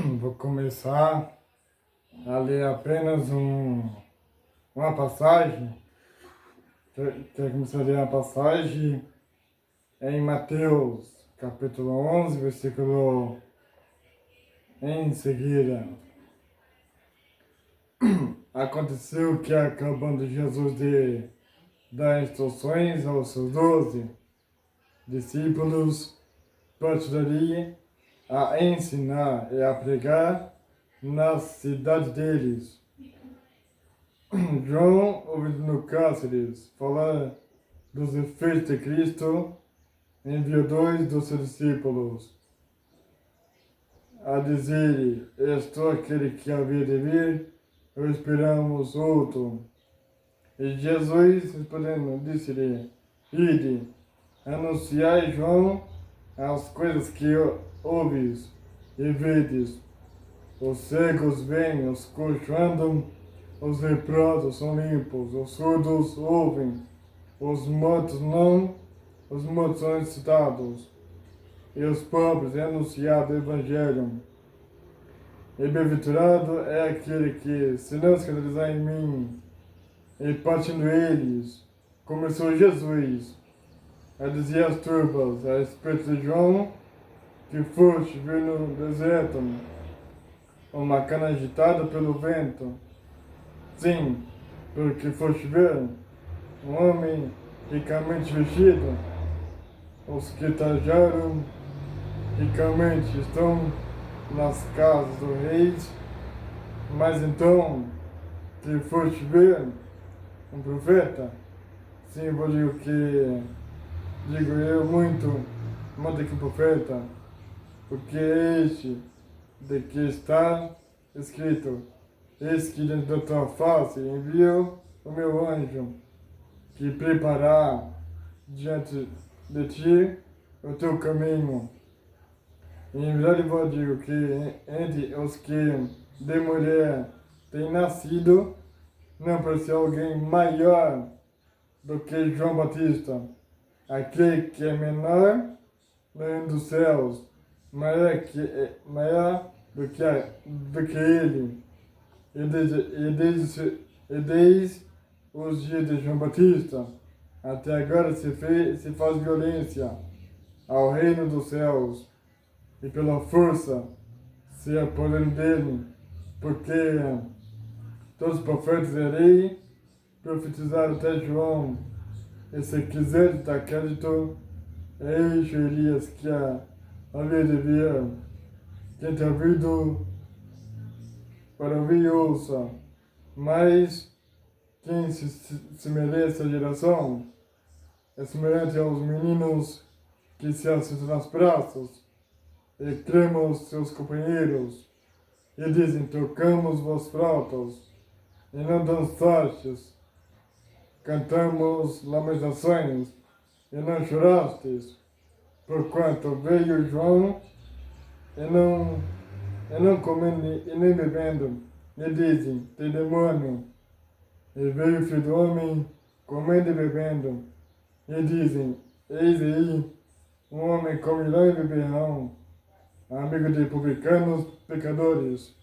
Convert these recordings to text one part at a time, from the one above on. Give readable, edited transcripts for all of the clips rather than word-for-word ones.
Vou começar a ler apenas uma passagem. Quero começar a ler uma passagem em Mateus, capítulo 11, versículo em seguida. Aconteceu que, acabando Jesus de dar instruções aos seus 12 discípulos, partiria a ensinar e a pregar na cidade deles. João, ouvindo no Cáceres falar dos efeitos de Cristo, enviou 2 dos seus discípulos a dizer: estou aquele que havia de vir, ou esperamos outro? E Jesus, respondendo, disse-lhe: ide, anunciai João as coisas que ouves e vedes. Os cegos vêm, os coxos andam, os leprosos são limpos, os surdos ouvem, os mortos são ressuscitados, e os pobres é anunciado o Evangelho. E bem-aventurado é aquele que, se não escandalizar em mim, e partindo eles, começou Jesus a dizer às turbas a respeito de João, que foste ver no deserto uma cana agitada pelo vento. Sim, porque foste ver um homem ricamente vestido. Os que trajaram ricamente estão nas casas dos reis. Mas então, que foste ver um profeta? Sim, vou dizer que digo eu muito que profeta, porque é este de que está escrito: eis que diante da tua face envio o meu anjo, que preparar diante de ti o teu caminho. E em verdade vos digo que entre os que de mulher têm nascido, não apareceu alguém maior do que João Batista. Aquele que é menor no reino dos céus, maior do que ele. E desde os dias de João Batista, até agora se faz violência ao reino dos céus, e pela força se apoderam dele, porque todos os profetas e rei profetizaram até João. E se quiser dar crédito, eis Elias que havia de vir. Quem tem ouvido para ouvir, ouça. Mas quem se merece a geração é semelhante aos meninos que se assentam nas praças e clamam os seus companheiros e dizem: tocamos vos flautas e não dançastes, cantamos lamentações e não chorastes, porquanto veio João e não comendo e nem bebendo, e dizem: tem demônio. E veio o Filho do Homem comendo e bebendo, e dizem: eis aí um homem comilão e beberrão, amigo de publicanos, pecadores.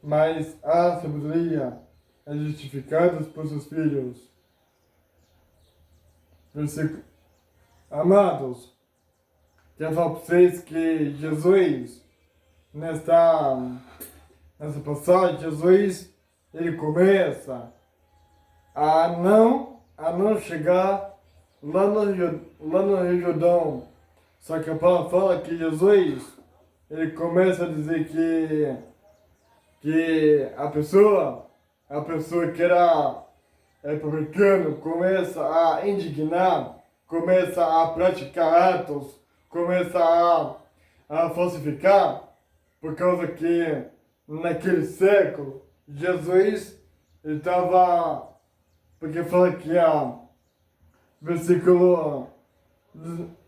Mas a sabedoria é justificada por seus filhos. Versículo. Amados, quero falar para vocês que Jesus, nessa passagem, Jesus, ele começa a não chegar lá no Rio Jordão. Só que a palavra fala que Jesus, ele começa a dizer que a pessoa que era republicano começa a indignar, começa a praticar atos, começa a falsificar, por causa que naquele século Jesus estava, porque fala que versículo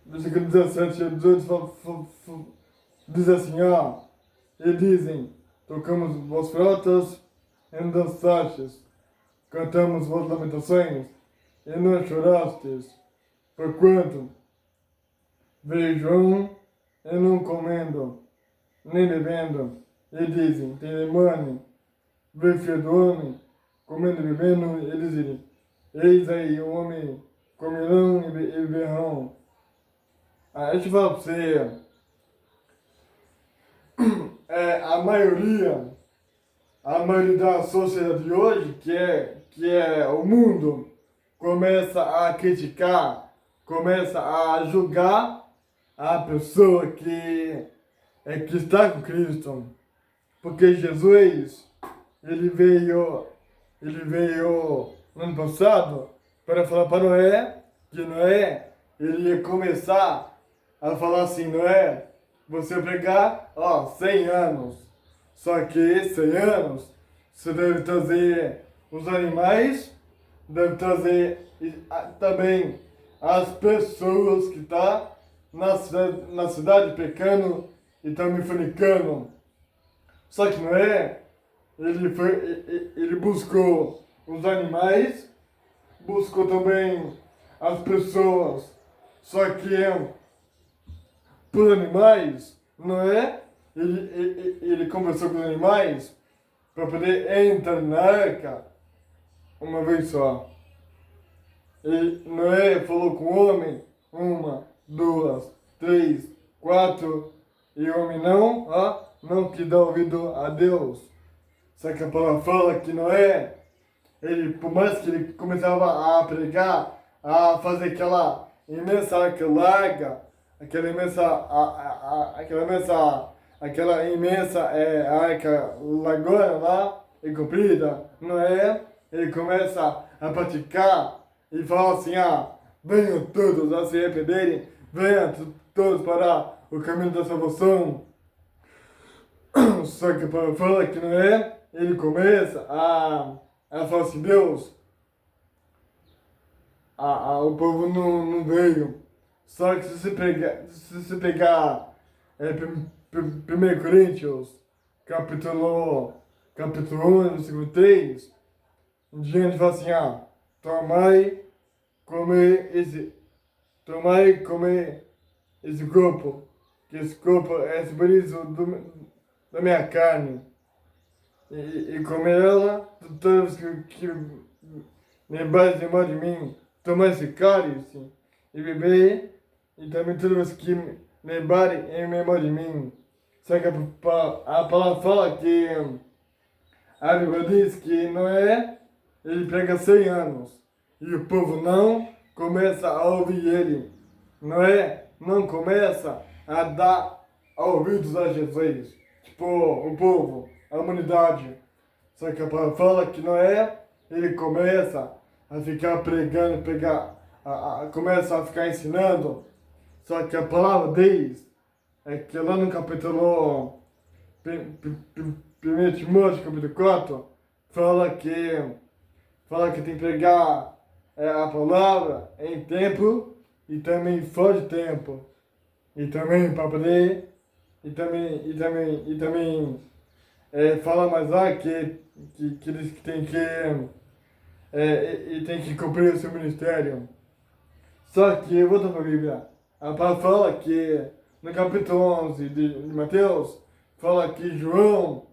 17 e 18 diz assim: e dizem: tocamos vos flautas e não dançastes, cantamos vos lamentações e não chorastes, porquanto veio João e não comendo nem bebendo, e dizem, tem demônio, vê filho do homem, comendo e bebendo, e dizem, eis aí o homem comerão e beberão. Aí deixa eu falar pra você, a maioria da sociedade de hoje, que é o mundo, começa a criticar, começa a julgar a pessoa que está com Cristo. Porque Jesus, ele veio no ano passado para falar para Noé que Noé, ele ia começar a falar assim, Noé, você pegar, 100 anos. Só que 100 anos, você deve trazer os animais, deve trazer também as pessoas que estão na cidade pecando e também fornicando. Só que Noé, ele buscou os animais, buscou também as pessoas. Só que por animais, Noé, ele conversou com os animais para poder entrar na arca uma vez só. E Noé falou com o homem, 1, 2, 3, 4, e o homem não que dá ouvido a Deus. Só que a palavra fala que Noé, ele, por mais que ele começava a pregar, a fazer aquela imensa arca larga, aquela imensa arca largona lá e comprida, Noé, ele começa a praticar e fala assim, venham todos a se arrependerem, venham todos para o caminho da salvação. Só que para falar que Noé, ele começa a falar assim, Deus, o povo não veio. Só que se você pegar 1 Coríntios, capítulo 1, versículo 3, em diante fala assim, tomai comer esse corpo, que esse corpo é simbolizo da minha carne, e comer ela, todos que lembrarem de mim, tomar esse cálice e beber, e também todos que lembrarem em memória de mim. Só que a palavra fala que a Bíblia diz que Noé, ele prega 100 anos, e o povo não começa a ouvir ele. Noé não começa a dar ouvidos a Jesus. Tipo, o povo, a humanidade. Só que a palavra fala que Noé, ele começa a ficar pregando, começa a ficar ensinando. Só que a palavra diz, que lá no capítulo 1 Timóteo, capítulo 4, fala que tem que pregar a palavra em tempo e também fora de tempo. E também para poder, e também fala mais lá que diz que tem que cumprir o seu ministério. Só que, volta para a Bíblia, a palavra fala que no capítulo 11 de Mateus, fala que João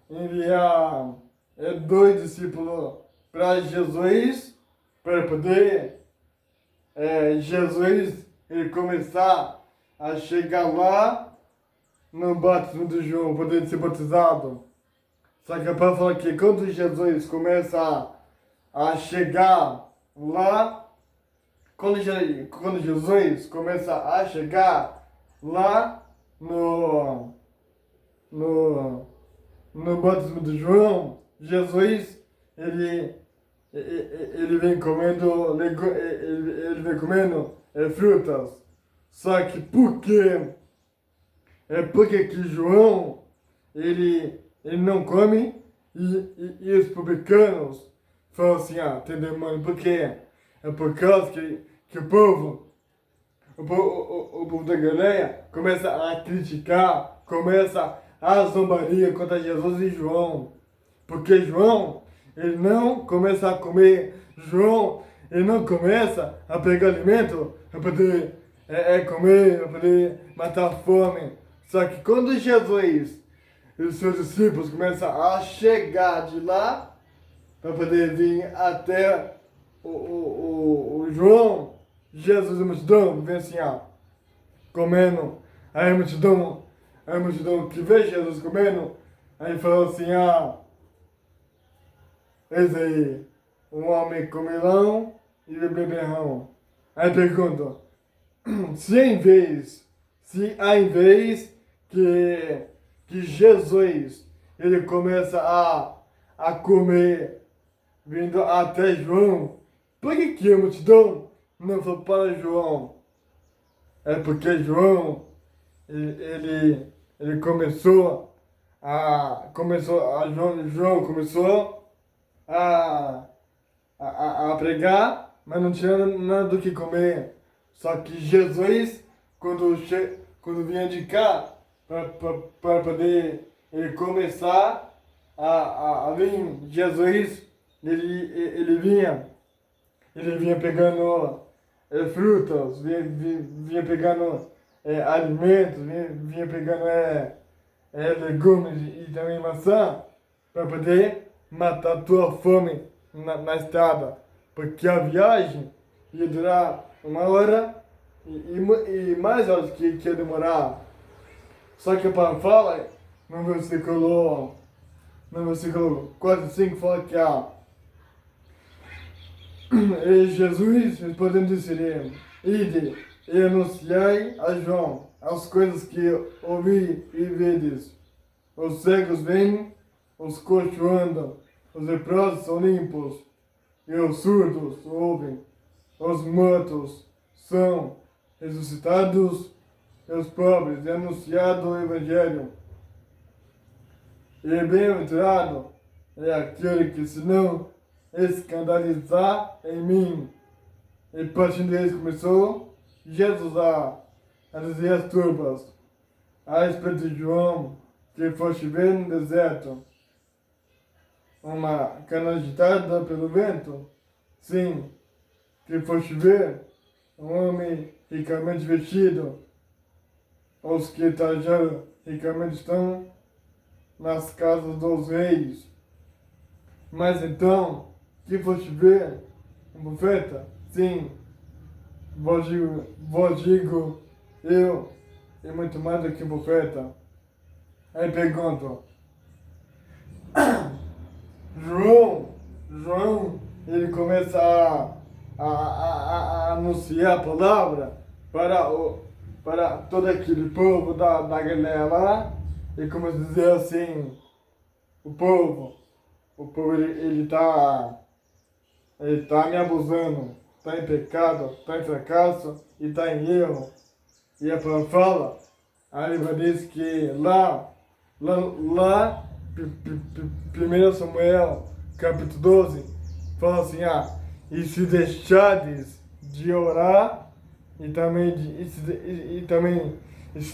enviar 2 discípulos para Jesus, para poder Jesus ele começar a chegar lá no batismo de João, poder ser batizado. Só que a palavra fala que quando Jesus começa a chegar lá, quando Jesus começa a chegar lá no batismo de João, Jesus ele vem comendo frutas. Só que porque que João ele não come e os publicanos falam assim, tem demônio, por quê? É por causa que o povo da Galileia começa a criticar, começa a zombaria contra Jesus e João. Porque João, ele não começa a comer, João, ele não começa a pegar alimento para poder é comer, para poder matar a fome. Só que quando Jesus e os seus discípulos começam a chegar de lá, para poder vir até o João, Jesus e a multidão vem assim, ó, comendo. Aí a multidão que vê Jesus comendo, aí falou assim, ah, esse aí, um homem comilão e beberrão. Aí pergunta, se ao invés que Jesus, ele começa a comer, vindo até João, por que a multidão não foi para João? É porque João, ele João começou a pregar, mas não tinha nada do que comer. Só que Jesus, quando vinha de cá, para poder ele começar a vir, Jesus, ele vinha pegando frutas, vinha pegando alimentos, vinha pegando legumes e também maçã, para poder matar a tua fome na estrada. Porque a viagem ia durar 1 hora e mais horas que ia demorar. Só que a palavra fala, no versículo 4 e 5, fala que e Jesus respondendo disse-lhe, ide e anunciai a João as coisas que ouvi e vedes. Os cegos vêm, os coxos andam, os leprosos são limpos, e os surdos ouvem, os mortos são ressuscitados, e os pobres é anunciado o Evangelho. E bem-aventurado é aquele que se não escandalizar em mim. E partindo deles começou Jesus a dizer às turmas, a respeito de João, que foste ver no deserto uma cana agitada pelo vento, sim, que foste ver um homem ricamente vestido, os que trajaram ricamente estão nas casas dos reis. Mas então, que foste ver um profeta? Sim, vos digo eu, e muito mais do que um profeta. Aí pergunto, João, ele começa a anunciar a palavra para todo aquele povo da Galileia lá, e começa a dizer assim, o povo ele tá me abusando, tá em pecado, tá em fracasso e tá em erro. E a palavra fala, a Bíblia diz que lá, 1 Samuel, capítulo 12, fala assim, e se deixardes de orar, e se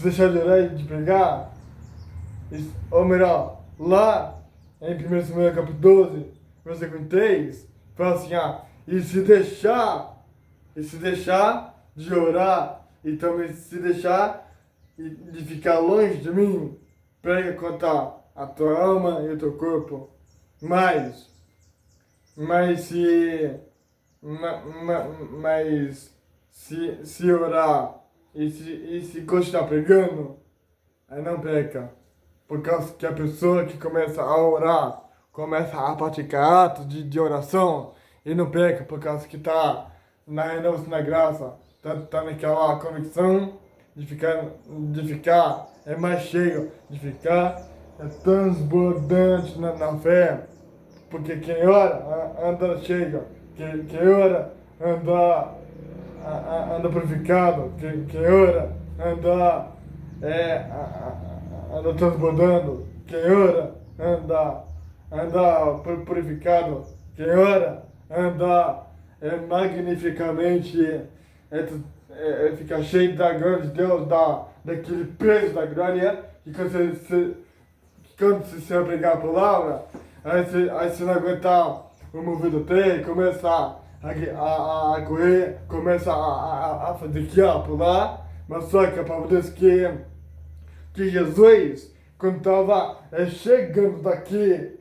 deixar de orar e de pregar, ou melhor, lá em 1 Samuel, capítulo 12, versículo 3, fala assim, e se deixar de orar, e também se deixar de ficar longe de mim, prega contra a tua alma e o teu corpo. Mas se orar e se continuar pregando, aí não peca. Por causa que a pessoa que começa a orar, começa a praticar atos de oração, e não peca por causa que está na renovação da graça, tá naquela convicção de ficar mais cheio, de ficar transbordante na fé. Porque quem ora anda cheio, quem ora anda purificado, quem ora anda transbordando, quem ora anda purificado, quem ora anda magnificamente, fica cheio da glória de Deus, daquele peso da glória, que quando você vai pregar a palavra, aí você não aguentar o movido tem, começa a correr, começa a fazer aqui, ó, pular, mas só que a palavra diz que Jesus, quando estava chegando daqui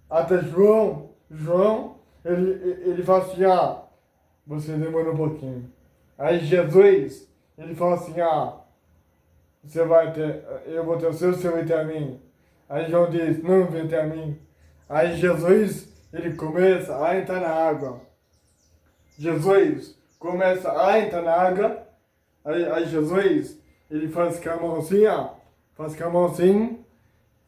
até João, ele fala assim, você demora um pouquinho. Aí Jesus, ele fala assim, eu vou ter o seu, você vai ter a mim. Aí João diz, não vem ter a mim. Aí Jesus, ele começa a entrar na água. Jesus começa a entrar na água. Aí Jesus, ele faz com a mão assim, faz com a mão assim,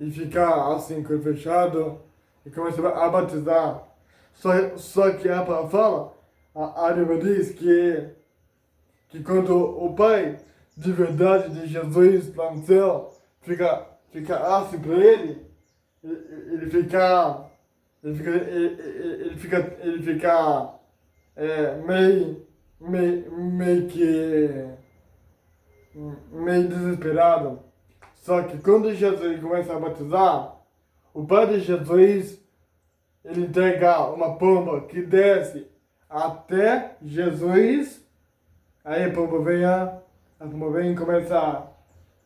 e fica assim, com o fechado, e começa a batizar. Só que a palavra fala, a Bíblia diz que quando o Pai de verdade de Jesus lá no céu fica assim para ele fica meio desesperado. Só que quando Jesus começa a batizar, o Pai de Jesus, ele entrega uma pomba que desce até Jesus. Aí a pomba vem e começa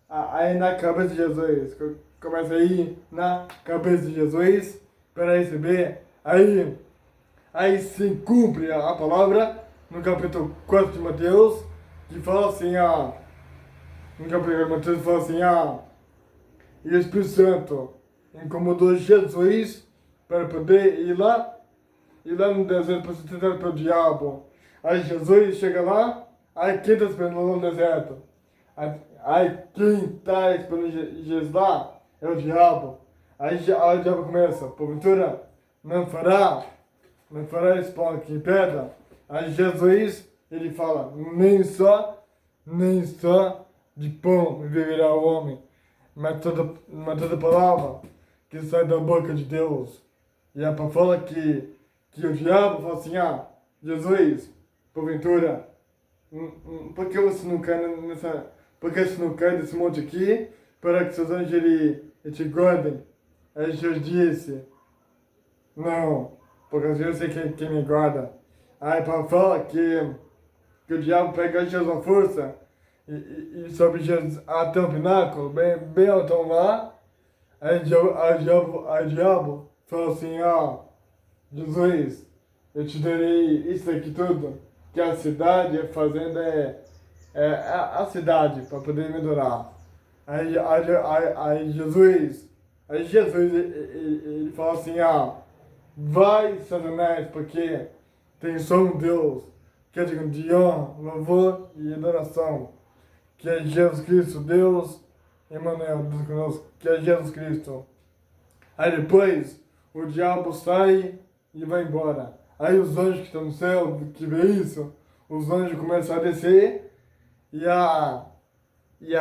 a ir na cabeça de Jesus. Começa a ir na cabeça de Jesus para receber. Aí se cumpre a palavra no capítulo 4 de Mateus, que fala assim, no capítulo de Mateus fala assim, e o Espírito Santo incomodou Jesus para poder ir lá no deserto para ser tentado pelo diabo. Aí Jesus chega lá, aí quem está esperando lá no deserto? Aí quem está esperando Jesus lá é o diabo. Aí o diabo começa, porventura, não fará esse pão aqui em pedra. Aí Jesus, ele fala, nem só de pão viverá o homem, mas toda palavra que sai da boca de Deus. E a palavra fala que o diabo fala assim, Jesus, porventura, por que você não cai por que você não cai desse monte aqui, para que seus anjos ele te guardem? Aí Jesus disse, não, porque eu sei quem me guarda. Aí a palavra fala que o diabo pega Jesus à força e sobe Jesus até o pináculo, bem altão lá. Aí o diabo fala assim, Jesus, eu te darei isso aqui tudo, que a cidade, a fazenda é a cidade, para poder me adorar. Aí Jesus, ele fala assim, vai, Satanás, porque tem só um Deus, que é de honra, louvor e adoração, que é Jesus Cristo, Deus, Emmanuel, Deus conosco, que é Jesus Cristo. Aí depois, o diabo sai e vai embora. Aí os anjos que estão no céu, que vê isso, os anjos começam a descer e a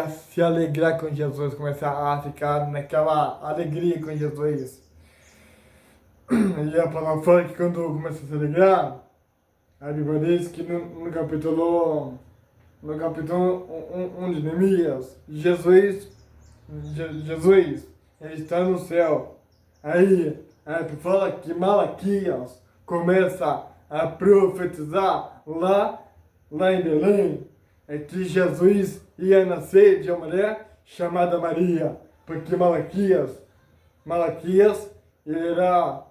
se alegrar com Jesus, começar a ficar naquela alegria com Jesus. E a palavra fala que quando começa a se alegrar, a Bíblia diz que no capítulo 1 de Neemias, Jesus, ele está no céu. Aí fala que Malaquias começa a profetizar lá em Belém, que Jesus ia nascer de uma mulher chamada Maria, porque Malaquias, ele era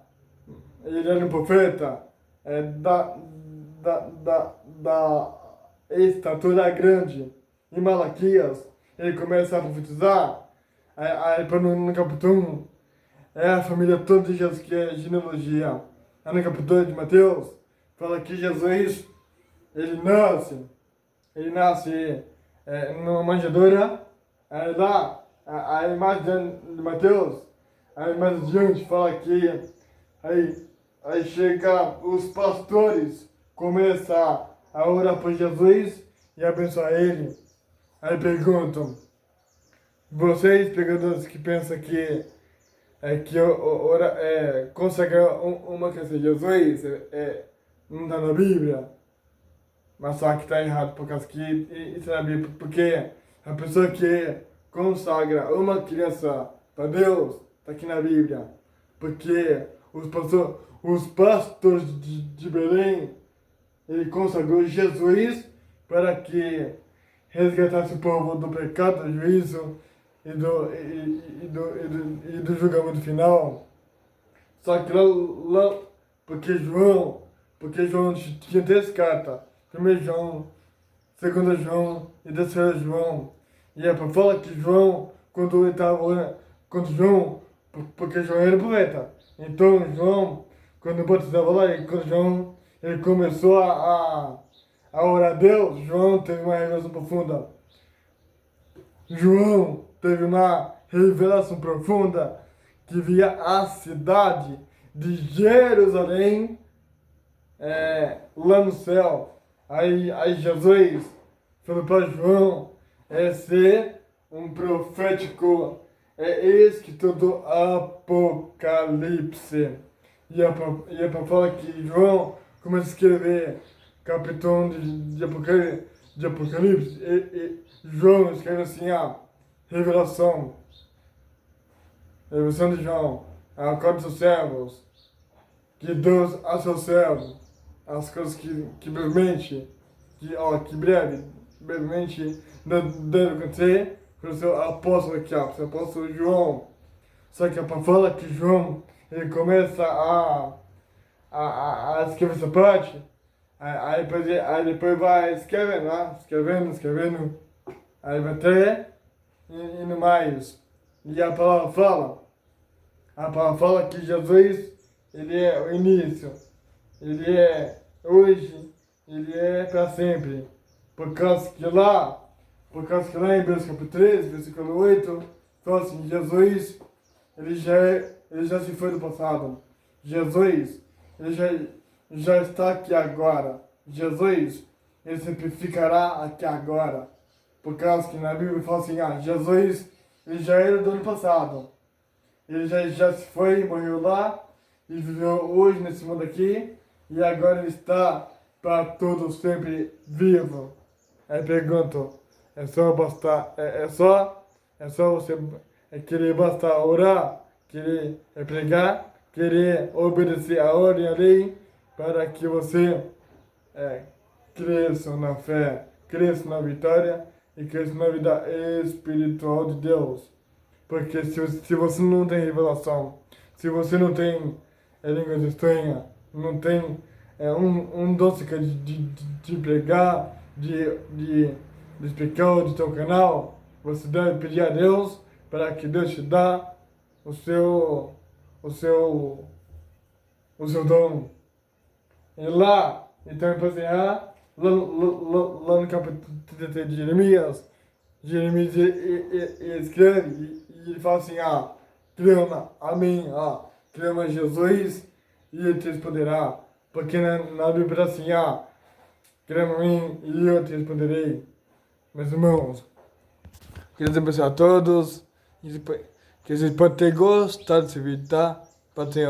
um profeta da estatura grande. E Malaquias, ele começa a profetizar, aí no capítulo 1, a família toda de Jesus, que é genealogia. Aí no capítulo 2 de Mateus, fala que Jesus, ele nasce numa manjedoura. Aí lá, aí mais de Mateus, aí mais adiante fala que aí chega os pastores, começam a orar por Jesus e abençoar ele. Aí perguntam, vocês pegadores que pensam que consagrar uma criança de Jesus não está na Bíblia, mas só que está errado, por causa que isso é na Bíblia, porque a pessoa que consagra uma criança para Deus está aqui na Bíblia, porque os pastores de Belém, ele consagrou Jesus para que resgatasse o povo do pecado, do juízo e do julgamento final. Só que lá porque João tinha 3 cartas, 1 João, 2 João e 3 João. E é para falar que João, porque João era poeta. Então João, quando batizava lá, ele começou a orar a Deus. João teve uma revelação profunda. João teve uma revelação profunda que via a cidade de Jerusalém lá no céu. Aí Jesus falou para João ser um profético escritor do Apocalipse. E é para falar que João começa a escrever capítulo de Apocalipse. João escreve assim, revelação de João, a acordo dos servos, que Deus a seus servos, as coisas que brevemente, brevemente deve acontecer para o seu apóstolo aqui, o seu apóstolo João. Só que é para falar que João, ele começa a escrever essa parte, aí depois vai escrevendo, aí vai até indo mais. E a palavra fala que Jesus, ele é o início, ele é hoje, ele é para sempre. Por causa que lá em Hebreus capítulo 3, versículo 8, fala assim, Jesus, ele já se foi do passado. Jesus, ele já está aqui agora. Jesus, ele sempre ficará aqui agora. Por causa que na Bíblia fala assim, Jesus, ele já era do ano passado. Ele já se foi, morreu lá, e viveu hoje nesse mundo aqui, e agora ele está para todo sempre vivo. Aí pergunto, é só você querer bastar orar, querer pregar, querer obedecer a ordem e a lei, para que você cresça na fé, cresça na vitória e cresça na vida espiritual de Deus. Porque se você não tem revelação, se você não tem línguas estranhas, não tem um doce de pregar, de explicar de teu canal, você deve pedir a Deus para que Deus te dá o seu dom. E lá, então, lá no capítulo 33 de Jeremias escreve e ele fala assim, clama a mim, clama a Jesus e ele te responderá. Porque na Bíblia assim, clama a mim e eu te responderei. Meus irmãos, queria abençoar a todos, que vocês podem ter gostado desse vídeo, tá? Pode ter